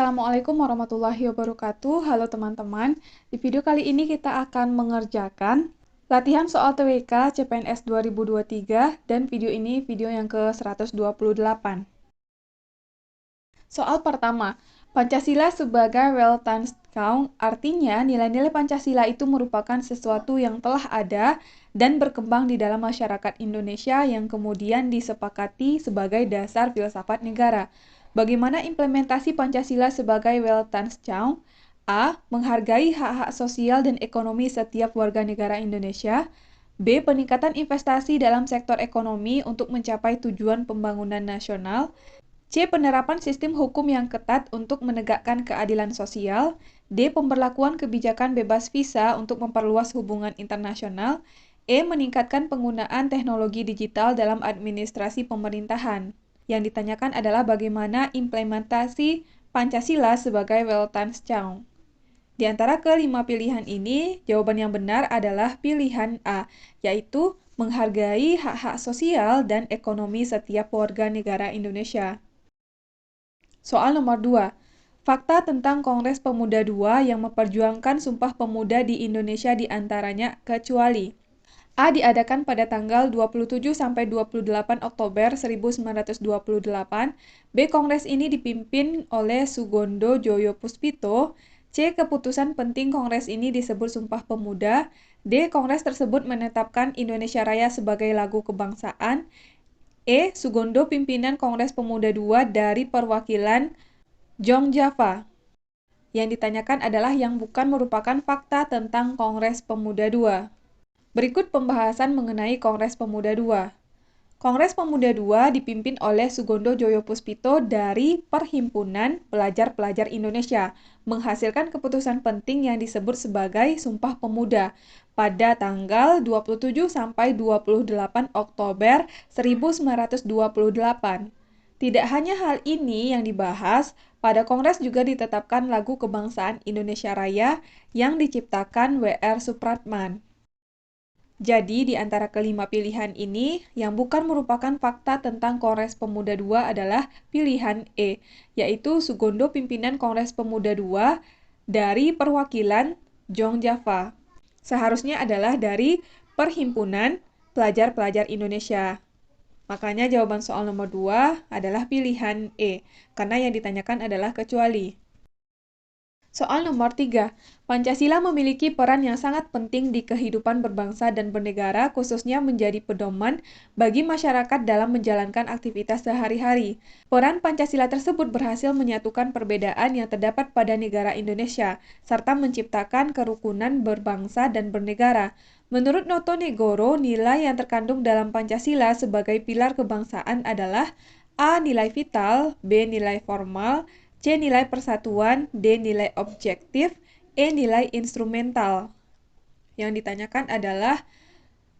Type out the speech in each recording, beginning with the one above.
Assalamualaikum warahmatullahi wabarakatuh. Halo teman-teman. Di video kali ini kita akan mengerjakan latihan soal TWK CPNS 2023 dan video ini video yang ke-128. Soal pertama, Pancasila sebagai Weltanschauung artinya nilai-nilai Pancasila itu merupakan sesuatu yang telah ada dan berkembang di dalam masyarakat Indonesia yang kemudian disepakati sebagai dasar filsafat negara. Bagaimana implementasi Pancasila sebagai Weltanschauung? A. Menghargai hak-hak sosial dan ekonomi setiap warga negara Indonesia. B. Peningkatan investasi dalam sektor ekonomi untuk mencapai tujuan pembangunan nasional. C. Penerapan sistem hukum yang ketat untuk menegakkan keadilan sosial. D. Pemberlakuan kebijakan bebas visa untuk memperluas hubungan internasional. E. Meningkatkan penggunaan teknologi digital dalam administrasi pemerintahan. Yang ditanyakan adalah bagaimana implementasi Pancasila sebagai Weltanschauung. Di antara kelima pilihan ini, jawaban yang benar adalah pilihan A, yaitu menghargai hak-hak sosial dan ekonomi setiap warga negara Indonesia. Soal nomor 2. Fakta tentang Kongres Pemuda II yang memperjuangkan Sumpah Pemuda di Indonesia diantaranya kecuali A. Diadakan pada tanggal 27–28 Oktober 1928. B. Kongres ini dipimpin oleh Sugondo Joyo Puspito. C. Keputusan penting Kongres ini disebut Sumpah Pemuda. D. Kongres tersebut menetapkan Indonesia Raya sebagai lagu kebangsaan. E. Sugondo pimpinan Kongres Pemuda II dari perwakilan Jongjava. Yang ditanyakan adalah yang bukan merupakan fakta tentang Kongres Pemuda II. Berikut pembahasan mengenai Kongres Pemuda II. Kongres Pemuda II dipimpin oleh Sugondo Joyo Puspito dari Perhimpunan Pelajar-Pelajar Indonesia, menghasilkan keputusan penting yang disebut sebagai Sumpah Pemuda pada tanggal 27–28 Oktober 1928. Tidak hanya hal ini yang dibahas, pada Kongres juga ditetapkan lagu kebangsaan Indonesia Raya yang diciptakan W.R. Supratman. Jadi, di antara kelima pilihan ini, yang bukan merupakan fakta tentang Kongres Pemuda II adalah pilihan E, yaitu Sugondo pimpinan Kongres Pemuda II dari perwakilan Jongjava. Seharusnya adalah dari Perhimpunan Pelajar-Pelajar Indonesia. Makanya jawaban soal nomor 2 adalah pilihan E, karena yang ditanyakan adalah kecuali. Soal nomor 3. Pancasila memiliki peran yang sangat penting di kehidupan berbangsa dan bernegara, khususnya menjadi pedoman bagi masyarakat dalam menjalankan aktivitas sehari-hari. Peran Pancasila tersebut berhasil menyatukan perbedaan yang terdapat pada negara Indonesia, serta menciptakan kerukunan berbangsa dan bernegara. Menurut Noto Negoro, nilai yang terkandung dalam Pancasila sebagai pilar kebangsaan adalah A. Nilai vital, B. Nilai formal, C. Nilai persatuan, D. Nilai objektif, E. Nilai instrumental. Yang ditanyakan adalah,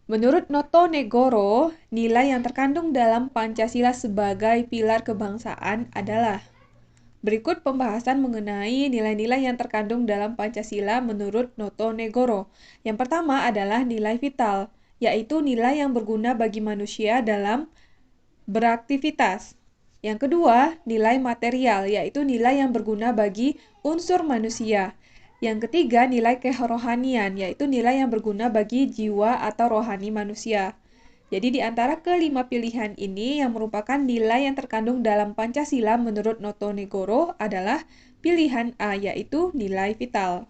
menurut Noto Negoro, nilai yang terkandung dalam Pancasila sebagai pilar kebangsaan adalah. Berikut pembahasan mengenai nilai-nilai yang terkandung dalam Pancasila menurut Noto Negoro. Yang pertama adalah nilai vital, yaitu nilai yang berguna bagi manusia dalam beraktivitas. Yang kedua, nilai material, yaitu nilai yang berguna bagi unsur manusia. Yang ketiga, nilai kerohanian, yaitu nilai yang berguna bagi jiwa atau rohani manusia. Jadi di antara kelima pilihan ini yang merupakan nilai yang terkandung dalam Pancasila menurut Noto Negoro adalah pilihan A, yaitu nilai vital.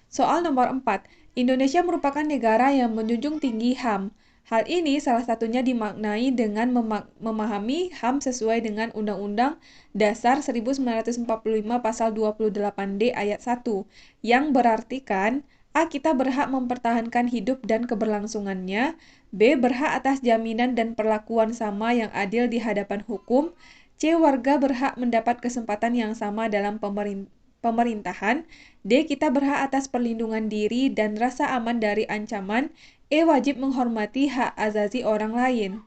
Soal nomor 4. Indonesia merupakan negara yang menjunjung tinggi HAM. Hal ini salah satunya dimaknai dengan memahami HAM sesuai dengan Undang-Undang Dasar 1945 Pasal 28D Ayat 1, yang berartikan A. Kita berhak mempertahankan hidup dan keberlangsungannya. B. Berhak atas jaminan dan perlakuan sama yang adil di hadapan hukum. C. Warga berhak mendapat kesempatan yang sama dalam pemerintahan. D. Kita berhak atas perlindungan diri dan rasa aman dari ancaman. E. Wajib menghormati hak azazi orang lain.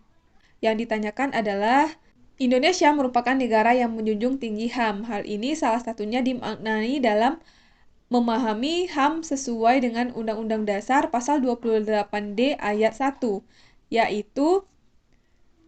Yang ditanyakan adalah, Indonesia merupakan negara yang menjunjung tinggi HAM. Hal ini salah satunya dimaknai dalam memahami HAM sesuai dengan Undang-Undang Dasar Pasal 28D Ayat 1, yaitu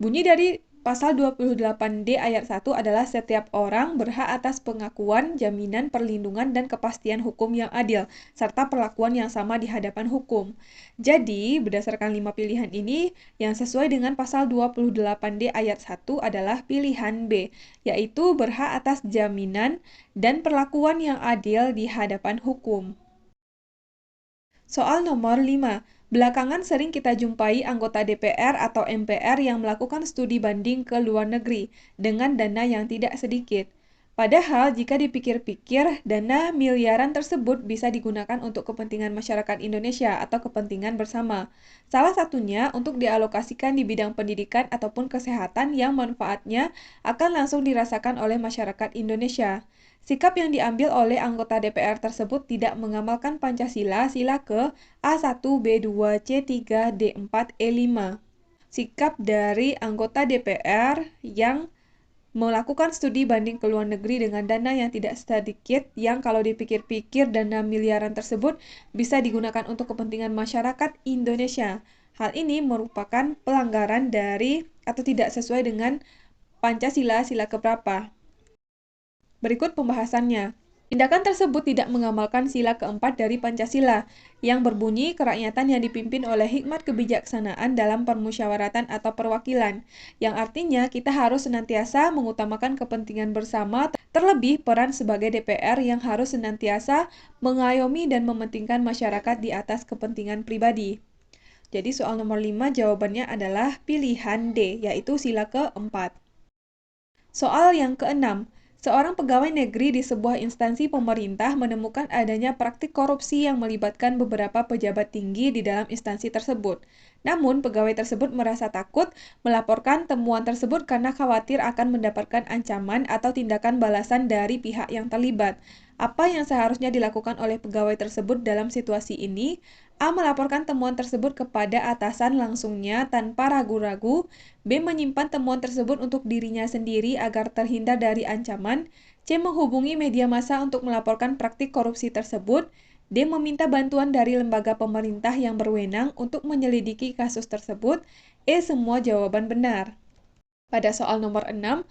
bunyi dari Pasal 28D ayat 1 adalah setiap orang berhak atas pengakuan, jaminan, perlindungan, dan kepastian hukum yang adil, serta perlakuan yang sama di hadapan hukum. Jadi, berdasarkan 5 pilihan ini, yang sesuai dengan pasal 28D ayat 1 adalah pilihan B, yaitu berhak atas jaminan dan perlakuan yang adil di hadapan hukum. Soal nomor 5. Belakangan sering kita jumpai anggota DPR atau MPR yang melakukan studi banding ke luar negeri dengan dana yang tidak sedikit. Padahal jika dipikir-pikir, dana miliaran tersebut bisa digunakan untuk kepentingan masyarakat Indonesia atau kepentingan bersama. Salah satunya untuk dialokasikan di bidang pendidikan ataupun kesehatan yang manfaatnya akan langsung dirasakan oleh masyarakat Indonesia. Sikap yang diambil oleh anggota DPR tersebut tidak mengamalkan Pancasila sila ke A1, B2, C3, D4, E5. Sikap dari anggota DPR yang melakukan studi banding ke luar negeri dengan dana yang tidak sedikit, yang kalau dipikir-pikir dana miliaran tersebut bisa digunakan untuk kepentingan masyarakat Indonesia. Hal ini merupakan pelanggaran dari atau tidak sesuai dengan Pancasila sila keberapa. Berikut pembahasannya. Tindakan tersebut tidak mengamalkan sila keempat dari Pancasila, yang berbunyi kerakyatan yang dipimpin oleh hikmat kebijaksanaan dalam permusyawaratan atau perwakilan, yang artinya kita harus senantiasa mengutamakan kepentingan bersama, terlebih peran sebagai DPR yang harus senantiasa mengayomi dan mementingkan masyarakat di atas kepentingan pribadi. Jadi soal nomor 5 jawabannya adalah pilihan D, yaitu sila keempat. Soal yang keenam. Seorang pegawai negeri di sebuah instansi pemerintah menemukan adanya praktik korupsi yang melibatkan beberapa pejabat tinggi di dalam instansi tersebut. Namun, pegawai tersebut merasa takut melaporkan temuan tersebut karena khawatir akan mendapatkan ancaman atau tindakan balasan dari pihak yang terlibat. Apa yang seharusnya dilakukan oleh pegawai tersebut dalam situasi ini? A. Melaporkan temuan tersebut kepada atasan langsungnya tanpa ragu-ragu. B. Menyimpan temuan tersebut untuk dirinya sendiri agar terhindar dari ancaman. C. Menghubungi media massa untuk melaporkan praktik korupsi tersebut. D. Meminta bantuan dari lembaga pemerintah yang berwenang untuk menyelidiki kasus tersebut. E. Semua jawaban benar. Pada soal nomor 6,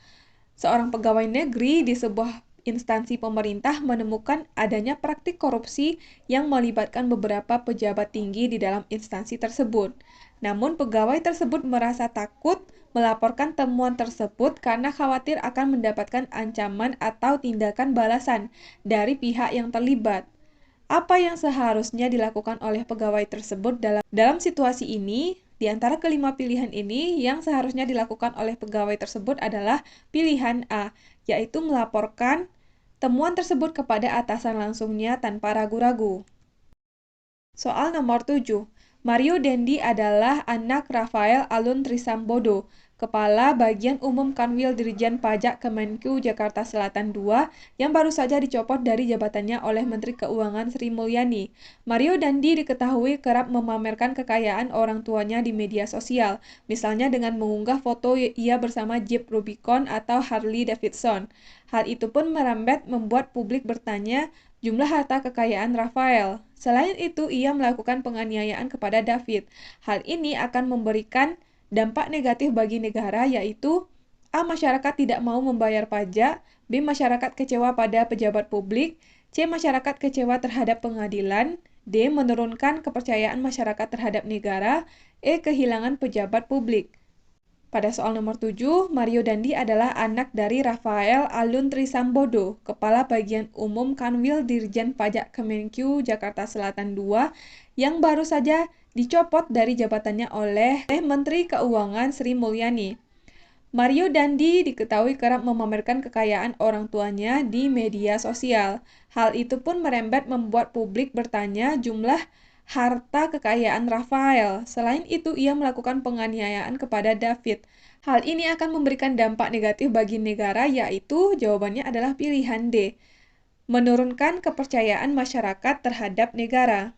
seorang pegawai negeri di sebuah instansi pemerintah menemukan adanya praktik korupsi yang melibatkan beberapa pejabat tinggi di dalam instansi tersebut. Namun, pegawai tersebut merasa takut melaporkan temuan tersebut karena khawatir akan mendapatkan ancaman atau tindakan balasan dari pihak yang terlibat. Apa yang seharusnya dilakukan oleh pegawai tersebut dalam situasi ini? Di antara kelima pilihan ini, yang seharusnya dilakukan oleh pegawai tersebut adalah pilihan A, yaitu melaporkan temuan tersebut kepada atasan langsungnya tanpa ragu-ragu. Soal nomor 7. Mario Dendi adalah anak Rafael Alun Trisambodo, Kepala Bagian Umum Kanwil Dirjen Pajak Kemenku Jakarta Selatan II, yang baru saja dicopot dari jabatannya oleh Menteri Keuangan Sri Mulyani. Mario Dendi diketahui kerap memamerkan kekayaan orang tuanya di media sosial, misalnya dengan mengunggah foto ia bersama Jeep Rubicon atau Harley Davidson. Hal itu pun merambat membuat publik bertanya jumlah harta kekayaan Rafael. Selain itu, ia melakukan penganiayaan kepada David. Hal ini akan memberikan dampak negatif bagi negara, yaitu A. Masyarakat tidak mau membayar pajak. B. Masyarakat kecewa pada pejabat publik. C. Masyarakat kecewa terhadap pengadilan. D. Menurunkan kepercayaan masyarakat terhadap negara. E. Kehilangan pejabat publik. Pada soal nomor 7, Mario Dandi adalah anak dari Rafael Alun Trisambodo, Kepala Bagian Umum Kanwil Dirjen Pajak Kemenku Jakarta Selatan II, yang baru saja dicopot dari jabatannya oleh Menteri Keuangan Sri Mulyani. Mario Dandi diketahui kerap memamerkan kekayaan orang tuanya di media sosial. Hal itu pun merembet membuat publik bertanya jumlah harta kekayaan Rafael. Selain itu, ia melakukan penganiayaan kepada David. Hal ini akan memberikan dampak negatif bagi negara, yaitu jawabannya adalah pilihan D. Menurunkan kepercayaan masyarakat terhadap negara.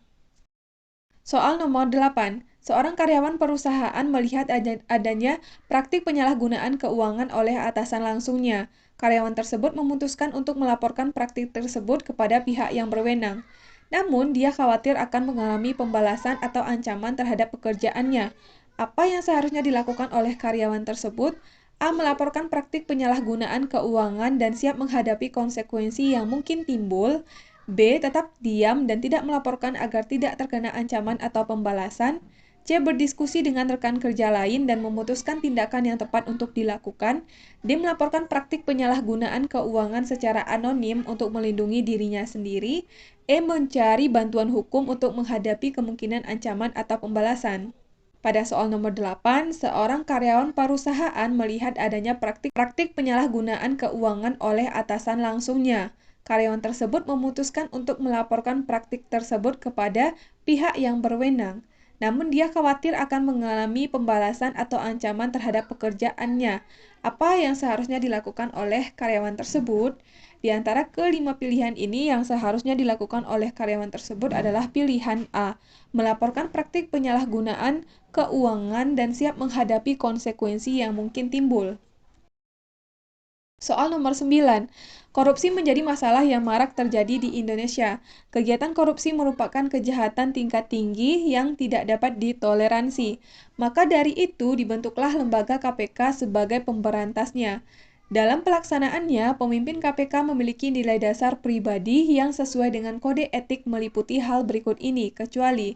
Soal nomor 8. Seorang karyawan perusahaan melihat adanya praktik penyalahgunaan keuangan oleh atasan langsungnya. Karyawan tersebut memutuskan untuk melaporkan praktik tersebut kepada pihak yang berwenang. Namun, dia khawatir akan mengalami pembalasan atau ancaman terhadap pekerjaannya. Apa yang seharusnya dilakukan oleh karyawan tersebut? A. Melaporkan praktik penyalahgunaan keuangan dan siap menghadapi konsekuensi yang mungkin timbul. B. Tetap diam dan tidak melaporkan agar tidak terkena ancaman atau pembalasan. C. Berdiskusi dengan rekan kerja lain dan memutuskan tindakan yang tepat untuk dilakukan. D. Melaporkan praktik penyalahgunaan keuangan secara anonim untuk melindungi dirinya sendiri. E. Mencari bantuan hukum untuk menghadapi kemungkinan ancaman atau pembalasan. Pada soal nomor 8, seorang karyawan perusahaan melihat adanya praktik penyalahgunaan keuangan oleh atasan langsungnya. Karyawan tersebut memutuskan untuk melaporkan praktik tersebut kepada pihak yang berwenang. Namun dia khawatir akan mengalami pembalasan atau ancaman terhadap pekerjaannya. Apa yang seharusnya dilakukan oleh karyawan tersebut? Di antara kelima pilihan ini, yang seharusnya dilakukan oleh karyawan tersebut adalah pilihan A. Melaporkan praktik penyalahgunaan keuangan dan siap menghadapi konsekuensi yang mungkin timbul. Soal nomor 9. Korupsi menjadi masalah yang marak terjadi di Indonesia. Kegiatan korupsi merupakan kejahatan tingkat tinggi yang tidak dapat ditoleransi. Maka dari itu dibentuklah lembaga KPK sebagai pemberantasnya. Dalam pelaksanaannya, pemimpin KPK memiliki nilai dasar pribadi yang sesuai dengan kode etik meliputi hal berikut ini, kecuali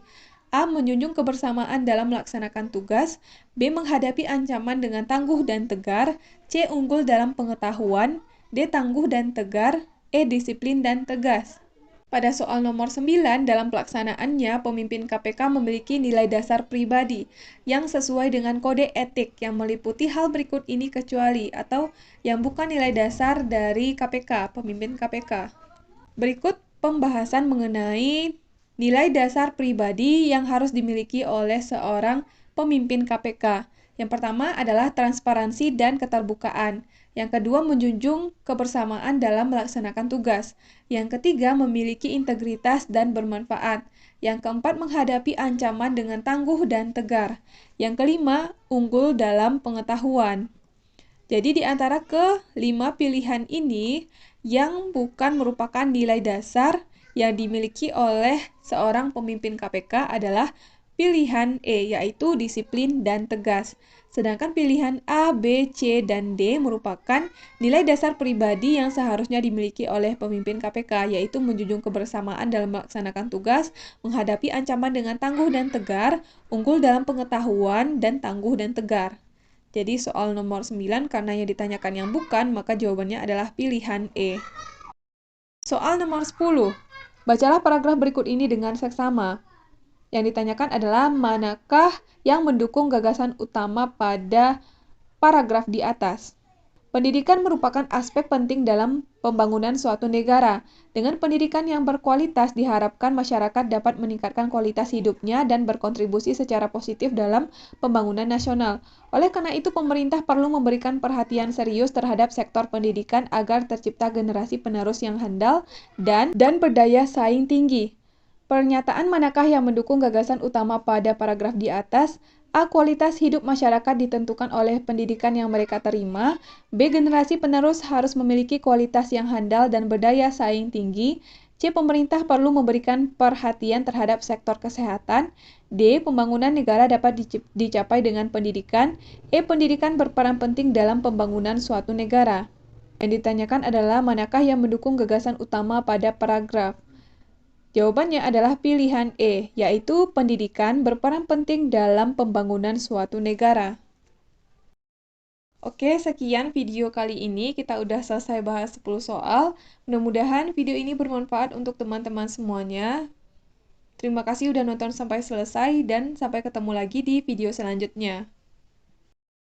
A. Menjunjung kebersamaan dalam melaksanakan tugas. B. Menghadapi ancaman dengan tangguh dan tegar. C. Unggul dalam pengetahuan. D. Tangguh dan tegar. E. Disiplin dan tegas. Pada soal nomor 9, dalam pelaksanaannya, pemimpin KPK memiliki nilai dasar pribadi yang sesuai dengan kode etik yang meliputi hal berikut ini kecuali atau yang bukan nilai dasar dari KPK, pemimpin KPK. Berikut pembahasan mengenai nilai dasar pribadi yang harus dimiliki oleh seorang pemimpin KPK. Yang pertama adalah transparansi dan keterbukaan. Yang kedua, menjunjung kebersamaan dalam melaksanakan tugas. Yang ketiga, memiliki integritas dan bermanfaat. Yang keempat, menghadapi ancaman dengan tangguh dan tegar. Yang kelima, unggul dalam pengetahuan. Jadi di antara kelima pilihan ini, yang bukan merupakan nilai dasar yang dimiliki oleh seorang pemimpin KPK adalah pilihan E, yaitu disiplin dan tegas. Sedangkan pilihan A, B, C, dan D merupakan nilai dasar pribadi yang seharusnya dimiliki oleh pemimpin KPK, yaitu menjunjung kebersamaan dalam melaksanakan tugas, menghadapi ancaman dengan tangguh dan tegar, unggul dalam pengetahuan, dan tangguh dan tegar. Jadi soal nomor 9 karena yang ditanyakan yang bukan, maka jawabannya adalah pilihan E. Soal nomor 10. Bacalah paragraf berikut ini dengan seksama. Yang ditanyakan adalah manakah yang mendukung gagasan utama pada paragraf di atas. Pendidikan merupakan aspek penting dalam pembangunan suatu negara. Dengan pendidikan yang berkualitas, diharapkan masyarakat dapat meningkatkan kualitas hidupnya dan berkontribusi secara positif dalam pembangunan nasional. Oleh karena itu, pemerintah perlu memberikan perhatian serius terhadap sektor pendidikan agar tercipta generasi penerus yang handal dan berdaya saing tinggi. Pernyataan manakah yang mendukung gagasan utama pada paragraf di atas? A. Kualitas hidup masyarakat ditentukan oleh pendidikan yang mereka terima. B. Generasi penerus harus memiliki kualitas yang handal dan berdaya saing tinggi. C. Pemerintah perlu memberikan perhatian terhadap sektor kesehatan. D. Pembangunan negara dapat dicapai dengan pendidikan. E. Pendidikan berperan penting dalam pembangunan suatu negara. Yang ditanyakan adalah manakah yang mendukung gagasan utama pada paragraf. Jawabannya adalah pilihan E, yaitu pendidikan berperan penting dalam pembangunan suatu negara. Oke, sekian video kali ini. Kita udah selesai bahas 10 soal. Mudah-mudahan video ini bermanfaat untuk teman-teman semuanya. Terima kasih udah nonton sampai selesai dan sampai ketemu lagi di video selanjutnya.